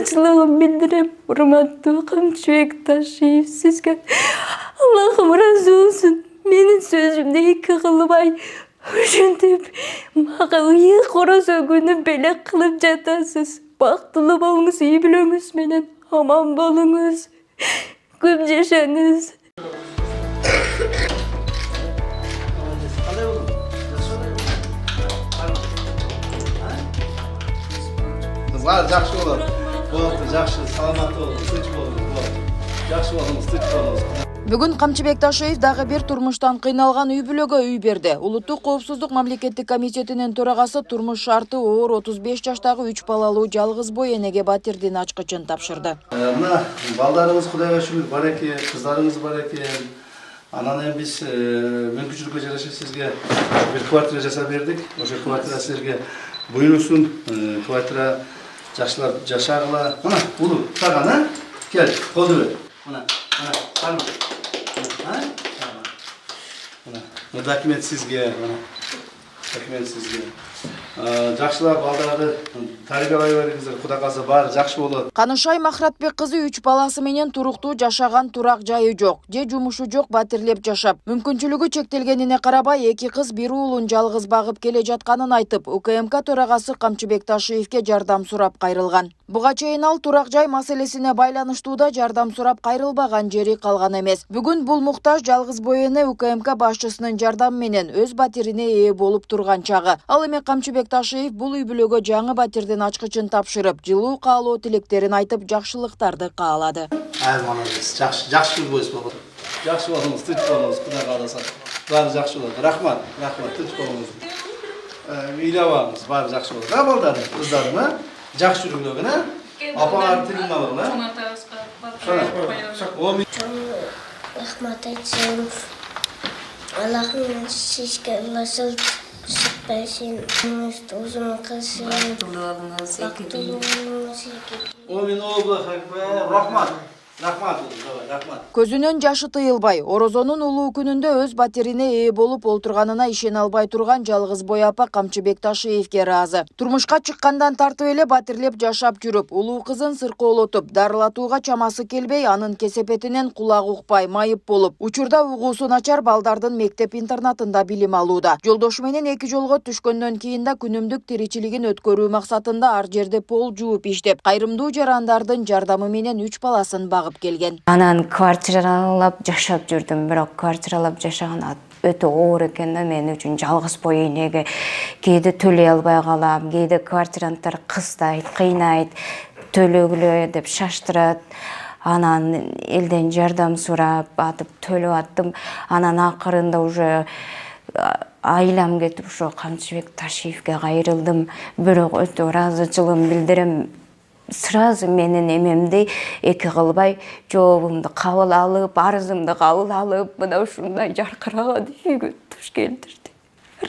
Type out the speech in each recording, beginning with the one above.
Razıçılığımı bildirem. Hurmatlı Kamçıbek Taşıyev sizge. Allah'ım razı olsun. Menin sözümde iki kılbay. Üçüntüp, mağa iyi korosa günü bele kılıp jatasız. Baktılı bolunuz, iyi bilöңüz menen. Aman bolunuz. Көп жашаңыз. Kızlar жақсы olur. Болыпты, жақсы, саламатты болыңыз, тыныч болыңыз. Жақсы болыңыз, тыныч болыңыз. Бүгін Камчыбек Ташиев дагы бир турмуштан кыйналган үй бүлөгө үй берди. Улуттук коопсуздук мамлекеттик комитетинин төрагасы турмуш шарты оор 35 жаштагы 3 балалуу жалгыз бой энеге батирдин ачкычын тапшырды. Мына балдарыңыз Кудайга шүгүр бар экен, кыздарыңыз бар экен. Анан эми биз мүмкүнчүлүккө жараша сизге бир квартира жасап бердик. Ошо квартира силерге буйрусун. Квартира жакшылап жашагыла. Мына улуу таган, кел, колду бер. Мына, мына, документ сизге, документ сизге. Жакшылап балдарды тарбиялай бериңиздер, Кудай калса баары жакшы болот. Канышай Махратбек кызы 3 баласы менен туруктуу жашаган турак жайы жок, же жумушу жок батирлеп жашап. Мүмкүнчүлүгү чектелгенине карабай эки кыз бир уулун жалгыз багып келе жатканын айтып, УКМК төрагасы Камчыбек Ташиевке жардам сурап кайрылган. Буга чейин ал турак жай маселесине байланыштуу да жардам сурап кайрылбаган жери калган эмес. Бүгүн бул муктаж жалгыз бой эне УКМК башчысынын жардамы менен өз батирине ээ болуп турган чагы. Ал эми Камчыбек Ташиев бул үй бүлөгө жаңы батирдин ачкычын тапшырып, жылуу каалоо тилектерин айтып, жакшылыктарды каалады. Молодец, жакшы болуңуз болот. Жакшы болуңуз, тынч болуңуз, Кудай кааласа. Баары жакшы болот. Рахмат, тынч болуңуз. Ыйлабаңыз, баары жакшы болот. Балдар, кыздарым, жакшы жүргүлөгүнө. Апаңар тилин алгыла. Рахмат айтсам, Аллахым сизге ылайсыз берсин, өзүңүз кылсын. Бактылуу болуңуз. Омин Аллах акбар. Рахмат. Рахмат, рахмат. Көзүнөн жашы тыйылбай, Орозонун улуу күнүндө өз батирине ээ болуп олтурганына ишене албай турган жалгыз бой апа Камчыбек Ташиевке ыраазы. Турмушка чыккандан тартып эле батирлеп жашап жүрүп, улуу кызын сыркоолотуп, дарылатууга чамасы келбей, анын кесепетинен кулак укпай, майып болуп, учурда угуусу начар балдардын мектеп-интернатында билим алууда. Жолдошу менен эки жолго түшкөндөн кийин да күнүмдүк тиричилигин өткөрүү максатында ар жерде пол жууп иштеп, кайрымдуу жарандардын жардамы менен 3 баласын келген. Анан квартиралап жашап жүрдүм, бирок квартиралап жашаган өтө оор экен да мен үчүн. Жалгыз бой энеге кээде төлөй албай калам, кээде квартиранттар кыстайт, кыйнайт, төлөгүлө деп шаштырат. Анан элден жардам сурап атып төлөп аттым. Анан акырында уже айлам кетип ошо Камчыбек Ташиевке кайрылдым. Бирок өтө ыраазычылыгымды билдирем. Сразу менин эмемди эки кылбай жообумду кабыл алып, арызымды кабыл алып, мына ушундай жаркыраган үйгө туш келтирди.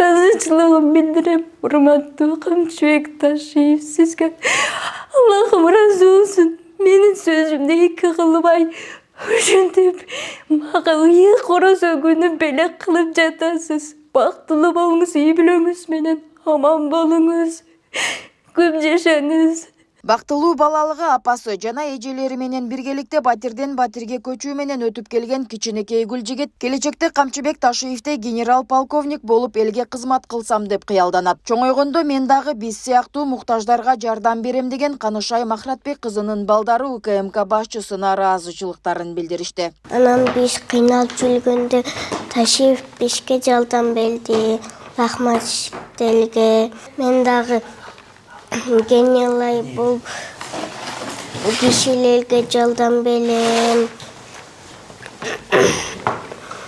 Разычылыгымы билдирем. Hurmatlı Kamçıbek Taşıyev sizge. Allah'ım razı olsun. Menin sözümde iki kılbay. Üçüntüp, mağa iyi korosa günü bele kılıp jatasız. Baktılı bolunuz, iyi bilöңүз menen. Aman bolunuz. Көп жашаңыз. Бактылуу балалыгы апасы жана эжелери менен биргеликте батирден батирге көчүү менен өтүп келген кичинекей гүл жигит келечекте Камчыбек Ташиевдей генерал-полковник болуп элге кызмат кылсам деп кыялданат. Чоңойгондо мен дагы биз сыяктуу муктаждарга жардам берем деген Канышай Махратбек кызынын балдары УКМК башчысына ыраазычылыктарын билдиришти. Анан биз кыйналып жүргөндө Ташиев бизге жардам берди. Рахмат делге. Мен дагы генералай болуп кишилерге жардам берем.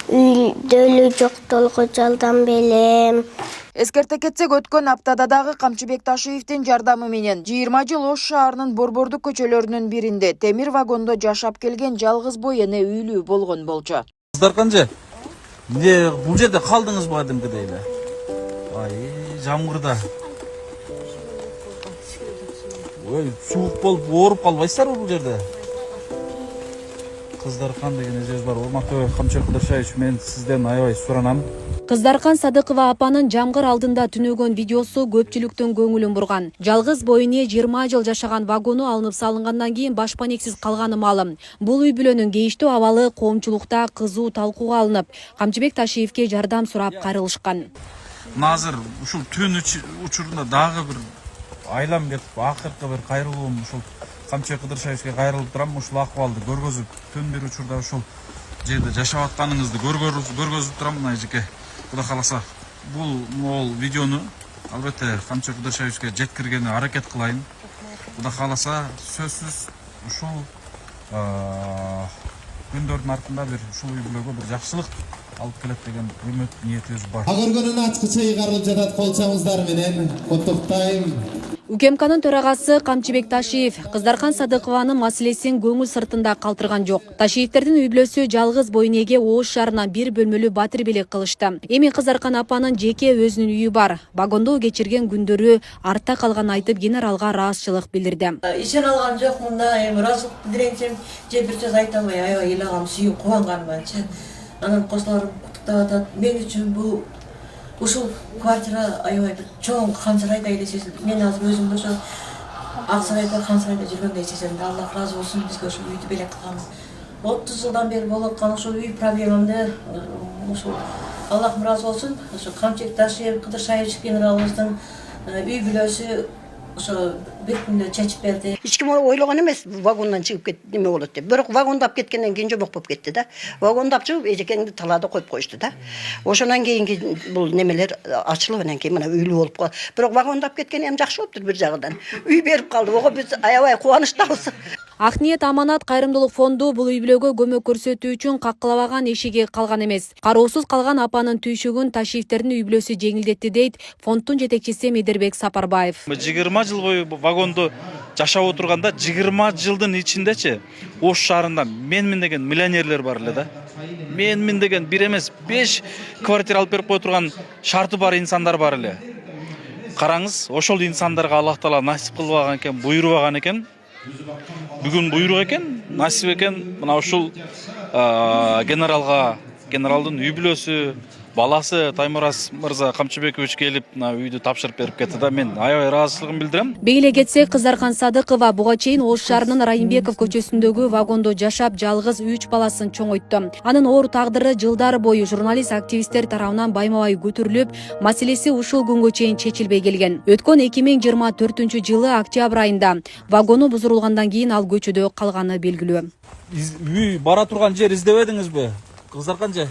Үйлдөлү жоктолго жардам берем. Эскерте кетсек, өткөн аптада дагы Камчыбек Ташиевдин жардамы менен 20 жыл Ош шаарынын борбордук көчөлөрүнүн биринде темир вагондо жашап келген жалгыз бой эне үйлүү болгон болчу. Кыздар канча? Эмне бул жерде калдыңызбы кадимкидей эле? Жамгырда. Суук болуп ооруп калбайсыздарбы бул жерде? Кыздаркан деген эжебиз бар. Урматтуу Камчыбек Кыдыршаевич, мен сизден аябай суранам. Кыздаркан Садыкова апанын жамгыр алдында түнөгөн видеосу көпчүлүктүн көңүлүн бурган. Жалгыз бойуне 20 жыл жашаган вагону алынып салынгандан кийин башпанексиз калганы маалым. Бул үй бүлөнүн кейиштүү абалы коомчулукта кызуу талкууга алынып, Камчыбек Ташиевке жардам сурап кайрылышкан. Азыр ушул түн учурунда дагы бир айлам кетип, акыркы бир кайрылуум ушул Камчыбек Кыдыршаевичке кайрылып турам. Ушул акыбалды көргөзүп, түн бир учурда ушул жерде жашап атканыңызды көргөзүп турам. Мына эжеке, Кудай кааласа бул видеону албетте Камчыбек Кыдыршаевичке жеткиргени аракет кылайын. Кудай кааласа сөзсүз ушул күндөрдүн артында бир ушул үй бүлөгө бир жакшылык алып келет деген үмүт ниетибиз бар. Агыргөнүн ачкыча ыйгарылып жатат, колчоңуздар менен куттуктайм. УКМКнын төрагасы Камчыбек Ташиев Кыздаркан Садыкованын маселесин көңүл сыртында калтырган жок. Ташиевтердин үй бүлөсү жалгыз бойнеге Ош шаарынан бир бөлмөлүү батир белек кылышты. Эми Кыздаркан апанын жеке өзүнүн үйү бар. Вагондо кечирген күндөрү артта калганын айтып, генералга ыраазычылык билдирди. Ишен алган жок, мында ыраазычылык билдиренчи, же бир сөз айта албай, аябай ыйлагам, сүйүп кубанганманчы. Анан кошуларым куттуктап атат. Мен үчүн бул ушул квартира аябай бир чоң Хан-Сарайда эле сезилди. Мен азыр өзүм ошо Ак-Сарайда, Хан-Сарайда жүргөндөй сезем. Аллах разы болсун, бизге ушул үйдү белек кылган. 30 жылдан бери болуп аткан ушул үй проблемамды ушул Аллах разы болсун. Ошо Камчыбек Ташиев, Кыдыршаевич генералыбыздын үй бүлөсү ошо бир күндө чечип берди. Эч ким ойлогон эмес, вагондон чыгып кетти, неме болот деп. Бирок вагондап кеткенден кийин жомок болуп кетти да. Вагондап чыгып эжекеңди талаада коюп коюшту да. Ошондон кийинки бул немелер ачылып анан кийин мына үйлүү болуп калды. Бирок вагондап кеткени эми жакшы болуптур бир жагынан. Үй берип калды. Ого биз аябай кубанычтабыз. Ак ниет аманат кайрымдуулук фонду бул үй бүлөгө көмөк көрсөтүү үчүн каккылабаган эшиги калган эмес. Кароосуз калган апанын түйшүгүн Ташиевтердин үй бүлөсү жеңилдетти дейт фонддун жетекчиси Медербек Сапарбаев. 20 жыл бою вагондо жашап отурганда 20 жылдын ичиндечи Ош шаарында менмин деген миллионерлер бар эле да. Менмин деген бир эмес 5 квартира алып берип кое турган шарты бар инсандар бар эле. Караңыз, ошол инсандарга Аллах Таала насип кылбаган экен, буйрубаган экен. Бүгүн буйрук экен, насип экен. Мына ушул генералдын үй бүлөсү, баласы Таймураз мырза Камчыбекович келип үйдү тапшырып берип кетти да. Мен аябай ыраазычылыгымды билдирем. Бейле кетсек, Кыздаркан Садыкова буга чейин Ош шаарынын Райымбеков көчөсүндөгү вагондо жашап, жалгыз 3 баласын чоңойтtu. Анын оор тагдыры жылдар бою журналист активисттер тарабынан байма-бай көтөрүлүп, маселеси ушул күнгө чейин чечилбей келген. Өткөн 2024-жылы октябрь айында вагону бузурулгандан кийин ал көчөдө калганы белгилүү. Үй бара турган жер издебедиңизби? Кыздаркан же?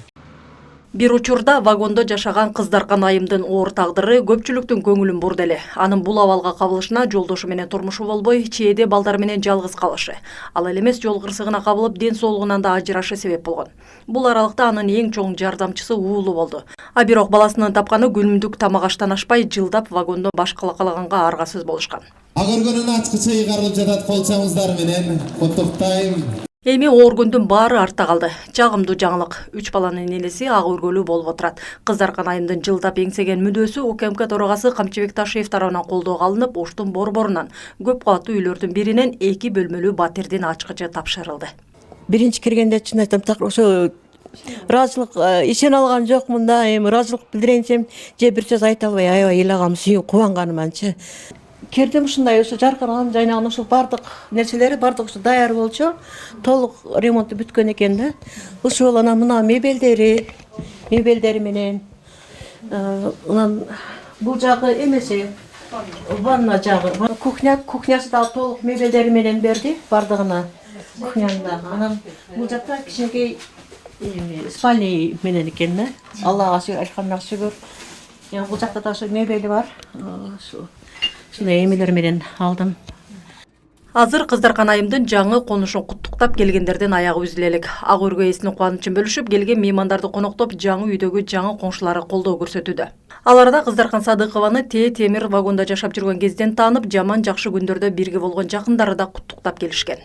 Бир учурда вагондо жашаган Кыздаркан айымдын оор тагдыры көпчүлүктүн көңүлүн бурду эле. Анын бул абалга кабылышына жолдошу менен турмушу болбой, чээде балдар менен жалгыз калышы. Ал эле эмес, жол кырсыгына кабылып, ден соолугунан да ажырашы себеп болгон. Бул аралыкта анын эң чоң жардамчысы уулу болду. А бирок баласынын тапканы күнүмдүк тамак аштан ашпай, жылдап вагондо баш калакалаганга аргасыз болушкан. Агыргөнүн ачкыча ыйгарылып жатат, колчоңуздар менен куттуктайм. Эми оор күндүн баары артта калды. Жагымдуу жаңылык. 3 баланын энеси ак өргөлүү болуп отурат. Кыздаркан айымдын жылдап эңсеген мүдөөсү УКМК төрагасы Камчыбек Ташиев тарабынан колдоого алынып, Оштун борборунан көп кабаттуу үйлөрдүн биринен 2 бөлмөлүү батирдин ачкычы тапшырылды. Биринчи киргенде чын айтам, так ошо ыраазычылык ишен алган жок, мында эми ыраазычылык билдиренчи, же бир сөз айта албай аябай ыйлагам, сүйүп кубанганманчы. Кирдим ушундай ошо жаркыраган жайнаган ушул бардык нерселери бардык ушо даяр болчу. Толук ремонту бүткөн экен да. Ушул анан мына мебелдери менен анан бул жагы эмеси ванна жагы, кухнясы да толук мебелдери менен берди бардыгына кухнянда. Анан бул жакта кичинекей спальня менен экен да. Аллага шүгүр, алхамдулилlah шүгүр. Бул жакта да ошо мебели бар. Ушундай эмелер менен алдым. Азыр Кыздаркан айымдын жаңы конушун куттуктап келгендердин аягы үзүлө элек. Ак өргө ээсинин кубанычын бөлүшүп, келген меймандарды коноктоп, жаңы үйдөгү жаңы коңшулары колдоо көрсөтүүдө. Аларда Кыздаркан Садыкованы темир вагонда жашап жүргөн кезден таанып, жаман жакшы күндөрдө бирге болгон жакындары да куттуктап келишкен.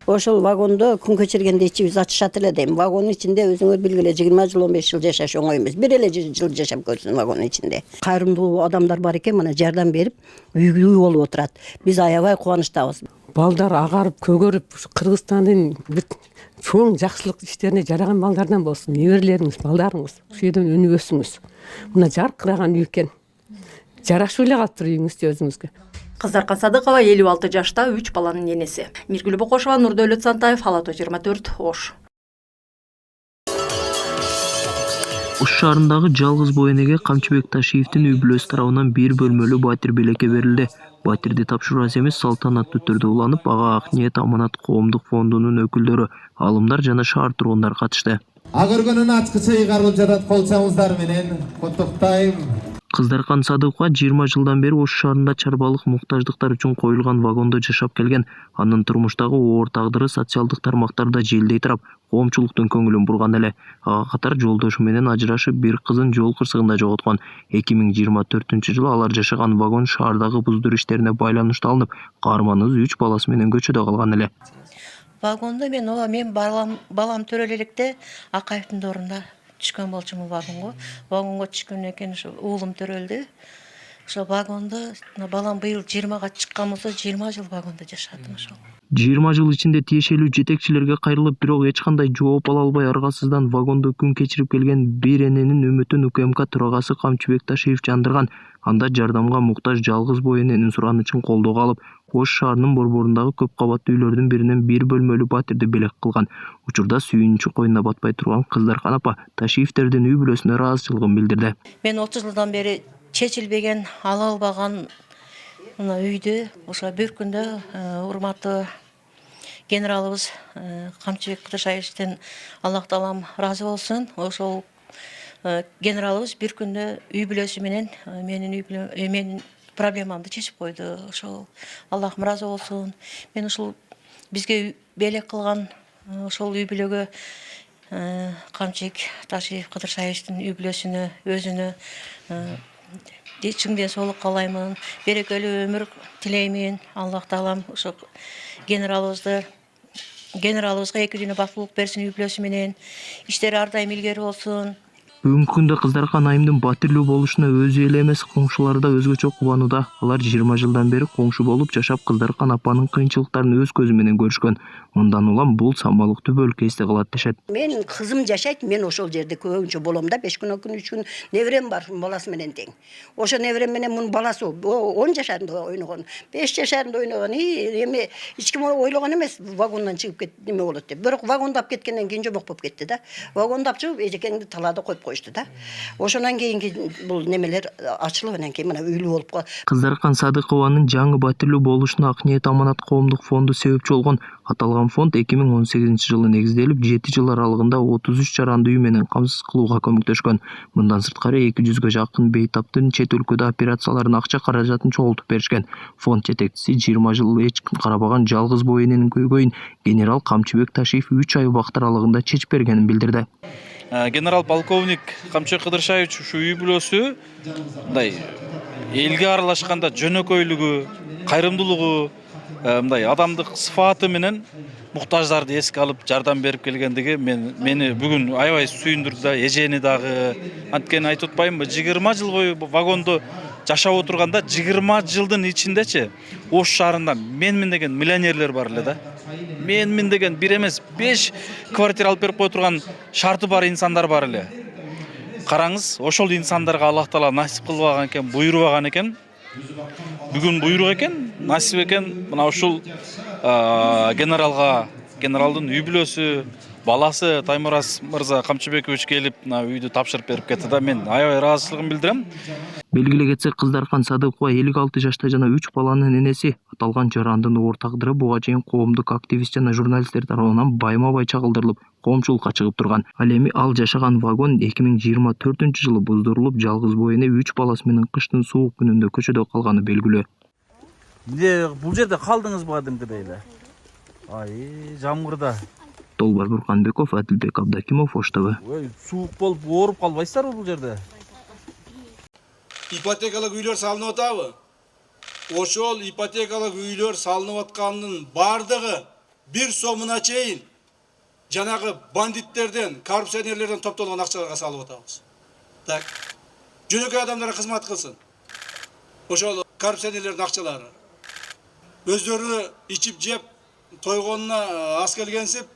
Ошол вагондо күн кечиргенде ичибиз ачышат эле дейм. Вагондун ичинде өзүңөр билгиле 20 жыл 15 жыл жашаш оңой эмес. Бир эле жыл жашап көрсүн вагондун ичинде. Кайрымдуу адамдар бар экен, мына жардам берип, үй болуп отурат. Биз аябай кубанычтабыз. балдар агарып көгөрүп Кыргызстандын чоң жакшылык иштерине жараган балдардан болсун. Неберелериңиз, балдарыңыз ушул жерден өнүп өсүңүз. Мына жаркыраган үй экен. Жарашып эле калыптыр үйүңүздө өзүңүзгө. Кыздаркан Садыкова 56 жашта 3 баланын энеси. Миргүл Бокошова, Нурдөөлөт Сантаев, Алато 24, Ош. Ош шаарындагы жалгыз бой энеге Камчыбек Ташиевдин үй бүлөсү тарабынан 1 бөлмөлүү батир белекке берилди. Батирди тапшыруу эмес салтанаттуу түрдө уланып, ага Ак ниет аманат коомдук фондунун өкүлдөрү, алымдар жана шаар тургундары катышты. Агыргөнүн ачкыча ыйгарылып жатат колчоңуздар менен куттуктайм. Кыздаркан Садыкова 20 жылдан бери Ош шаарында чарбалык муктаждыктар үчүн коюлган вагондо жашап келген. Анын турмуштагы оор тагдыры социалдык тармактарда желдей турап, коомчулуктун көңүлүн бурган эле. Ага катар жолдошу менен ажырашып, бир кызын жол кырсыгында жоготкон. 2024-жылы алар жашаган вагон шаардагы буздур иштерине байланыштуу алынып, каарман өз 3 баласы менен көчөдө калган эле. Вагонда мен балам төрөлө электе Акаевдин орунда түшкөн болчумун вагонго. Вагонго түшкөндөн кийин уулум төрөлдү. Ошо вагонда балам быйыл 20-га чыккан болсо 20 жыл вагонда жашадым ошол. 20 жыл ичинде тиешелүү жетекчилерге кайрылып, бирок эч кандай жооп ала албай аргасыздан вагондо күн кечирип келген бир эненин үмүтүн УКМК төрагасы Камчыбек Ташиев жандырган. Анда жардамга муктаж жалгыз бой эненин суранычын колдоого алып, Ош шаарынын борборундагы көп кабаттуу үйлөрдүн биринен 1 бөлмөлүү батирди белек кылган. Учурда сүйүнүчү койнуна батпай турган Кыздаркан апа Ташиевтердин үй бүлөсүнө ыраазычылыгын билдирди. Мен 30 жылдан бери чечилбеген, ала албаган мына үйдү ошо бир күндө урматтуу генералыбыз Камчыбек Ташиевден Аллах таалам ыраазы болсун. Ошол генералыбыз бир күндө үй бүлөсү менен менин проблемамды чечип койду. Ошол Аллахым ыраазы болсун. Мен ушул бизге белек кылган ошол үй бүлөгө Камчыбек Ташиев Кыдыршаевдин үй бүлөсүнө өзүнө чың денсаулык каалаймын, берекелүү өмүр тилеймин. Аллах таалам ошо генералыбызга 2 дүйнө бактылык берсин, үй бүлөсү менен иштери ар дайым илгери болсун. Бүгүнкү күндө Кыздаркан айымдын батирлүү болушуна өзү эле эмес, коңшулары да өзгөчө кубанууда. Алар 20 жылдан бери коңшу болуп жашап, Кыздаркан апанын кыйынчылыктарын өз көзү менен көрүшкөн. Мындан улам бул самалыктуу бөлкө эсте калат дешет. Мен кызым жашайт, мен ошол жерде көбүнчө болом да, 5 күн 3 күн неберем бар, баласы менен тең. Ошо неберем менен мунун баласы 10 жашарында ойногон, 5 жашарында ойногон. Эми эч ким ойлогон эмес, вагондан чыгып кет неме болот деп. Бирок вагондап кеткенден кийин жобок болуп кетти да. Вагондап чыгып эжекеңди талаада коюп койушту да. Ошондон кийинки бул немелер ачылып анан кийин мына үйлүү болуп калды. Кыздаркан Садыкованын жаңы батирлүү болушуна Ак ниет аманат коомдук фонду себепчи болгон. Аталган фонд 2018-жылы негизделип, 7 жыл аралыгында 33 жаранды үй менен камсыз кылууга көмөктөшкөн. Мындан сырткары 200-гө жакын бейтаптын чет өлкөдө операцияларын акча каражатын чогултуп беришкен. Фонд жетекчиси 20 жыл эч ким карабаган жалгыз бой эненин көйгөйүн генерал Камчыбек Ташиев 3 ай убакыт аралыгында чечип бергенин билдирди. Генерал полковник Камчыбек Кыдыршаевич ушу үй бүлөсү мындай элге аралашканда жөнөкөйлүгү, кайрымдуулугу, мындай адамдык сыфаты менен муктаждарды эске алып жардам берип келгендиги мени бүгүн аябай сүйүндүрдү да, эжени дагы. Анткени айтып атпаймынбы, 20 жыл бою вагондо жашап отурганда 20 жылдын ичиндечи Ош шаарында менмин деген миллионерлер бар эле да. Менмин деген бир эмес 5 квартира алып берип кое турган шарты бар инсандар бар эле. Караңыз, ошол инсандарга Аллах таала насип кылбаган экен, буйрубаган экен. Бүгүн буйрук экен, насип экен. Мына ушул генералдын үй бүлөсү, баласы Таймураз мырза Камчыбекович келип мына үйдү тапшырып берип кетти да. Мен аябай ыраазычылыгымды билдирем. Белгилей кетсек, Кыздаркан Садыкова 56 жашта жана 3 баланын энеси. Аталган жарандын оор тагдыры буга чейин коомдук активист жана журналисттер тарабынан байма-бай чагылдырылып, коомчулукка чыгып турган. Ал эми ал жашаган вагон 2024-жылы буздурулуп, жалгыз бой эне 3 баласы менен кыштын суук күнүндө көчөдө калганы белгилүү. Бул жерде калдыңызбы кадимкидей эле? Жамгырда. Толбар Бурканбеков, Адилбек Абдакимов, Ош ТВ. Суук болуп ооруп калбайсыздарбы бул жерде? Ипотекалык үйлөр салынып атабы? Ошол ипотекалык үйлөр салынып атканын бардыгы бир сомуна чейин жанагы бандиттерден, коррупционерлерден топтолгон акчаларга салып атабыз. Так. Жөнөкөй адамдарга кызмат кылсын. Ошол коррупционерлердин акчалары. өздөрү ичип жеп тойгонуна аз келгенсип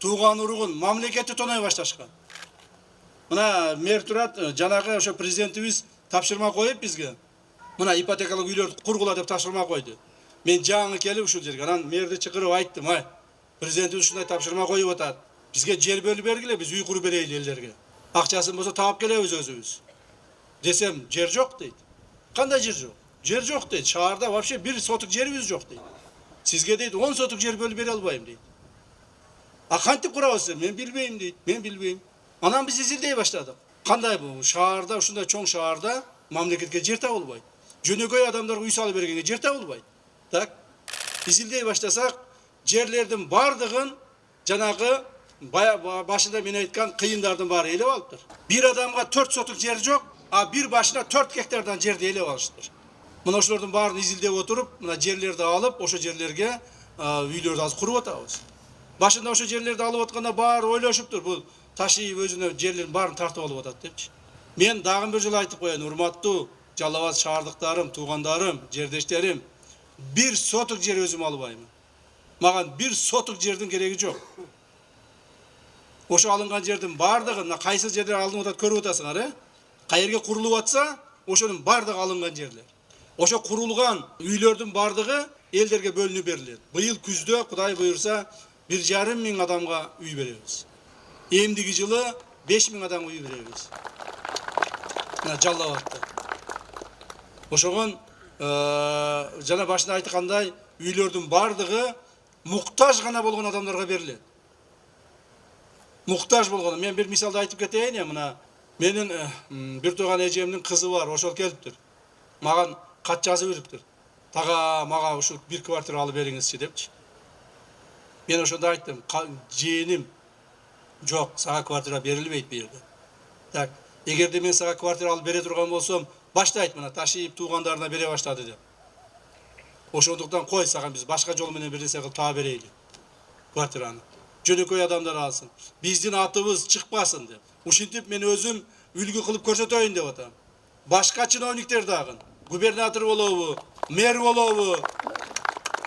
тууган уругун мамлекетти тоной башташкан. Мына мэр турат, жанагы ошо президентибиз тапшырма коюп бизге. Мына ипотекалык үйлөрдү кургула деп тапшырма койду. Мен жаңы келип ушул жерге анан мэрди чакырып айттым, ай, президентибиз ушундай тапшырма коюп атат. Бизге жер бөлүп бергиле, биз үй куруп берели элдерге. Акчасын болсо таап келебиз өзүбүз. Десем, жер жок дейт. Кандай жер жок? Жер жок дейт. Шаарда вообще 1 соток жерибиз жок дейт. Сизге дейт 10 соток жер бөлүп бере албайм дейт. А кантип курабыз? Мен билбейм дейт. Мен билбейм. Анан биз изилдей баштадык. Кандай бул шаарда, ушундай чоң шаарда мамлекетке жер табылбайт. Жөнөкөй адамдарга үй салып бергенге жер табылбайт. Так, изилдей баштасак, жерлердин бардыгын жанагы башында мен айткан кыйындардын баары элеп алыптыр. Бир адамга 4 соток жер жок, а бир башына 4 гектардан жерди элеп алыштыр. Мына ошолордун баарын изилдеп отуруп, мына жерлерди алып, ошо жерлерге үйлөрдү азыр куруп атабыз. Башында ошо жерлерди алып атканда баары ойлошуптур, бул Ташиев өзүнө жерлердин баарын тартып алып атат депчи. Мен дагы бир жолу айтып коеюн, урматтуу Жалал Абад шаардыктарым, туугандарым, жердештерим, 1 соток жер өзүм албайм. Маған 1 соток жердин кереги жок. Ошо алынган жердин бардыгы, мына кайсы жерлер алынып атат көрүп атасыңар, Кай жерге курулуп атса, ошонун бардыгы алынган жерлер. Ошо курулган үйлөрдүн бардыгы элдерге бөлүнүп берилет. Быйыл күздө Кудай буйрса 1,5 миң адамга үй беребиз. Эмдиги жылы 5 миң адамга үй беребиз. Мына Жалал Абадта. Ошогон жана башында айткандай үйлөрдүн бардыгы муктаж гана болгон адамдарга берилет. Муктаж болгон. Мен бир мисалды айтып кетейин, мына менин бир тууган эжемдин кызы бар, ошол келиптир. Маган кат жазып бериптир. Тага мага ушул 1 квартира алып бериңизчи депчи. Мен ошондо айттым, жээним жок, сага квартира берилбейт бу жерде. Так, эгерде мен сага квартира алып бере турган болсом, баштайт мына Ташиев туугандарына бере баштады деп. Ошондуктан кой, сага биз башка жол менен бир нерсе кылып таап берейли. Квартираны. Жөнөкөй адамдар алсын. Биздин атыбыз чыкпасын деп. Ушинтип мен өзүм үлгү кылып көрсөтөйүн деп атам. Башка чиновниктер дагы, губернатор болобу, мэр болобу,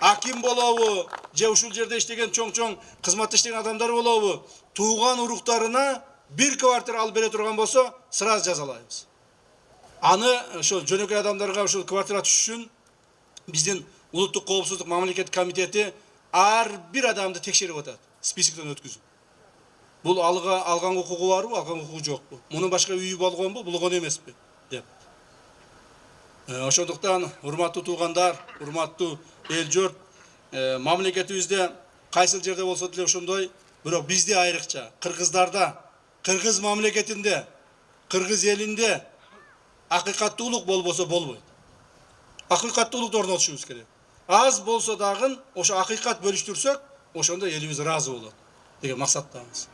аким болобу, же ушул жерде иштеген чоң-чоң кызматта иштеген адамдар болобу, тууган уруктарына 1 квартира алып бере турган болсо, сразу жазалайбыз. Аны ошол жөнөкөй адамдарга ушул квартира түшүшүн биздин улуттук коопсуздук мамлекеттик комитети ар бир адамды текшерип атат, списоктон өткүзүп. Бул алган укугу барбы, алган укугу жокпу? Мунун башка үйү болгонбу, болгон эмеспи деп. Ошондуктан урматтуу туугандар, урматтуу эл журт, мамлекетибизде кайсыл жерде болсо деле ошондой, бирок бизде айрыкча кыргыздарда, кыргыз мамлекетинде, кыргыз элинде акыйкаттуулук болбосо болбойт. Акыйкаттуулукту орнотушубуз керек. Аз болсо дагы ошо акыйкат бөлүштүрсөк, ошондо элибиз ыраазы болот деген максаттамыз.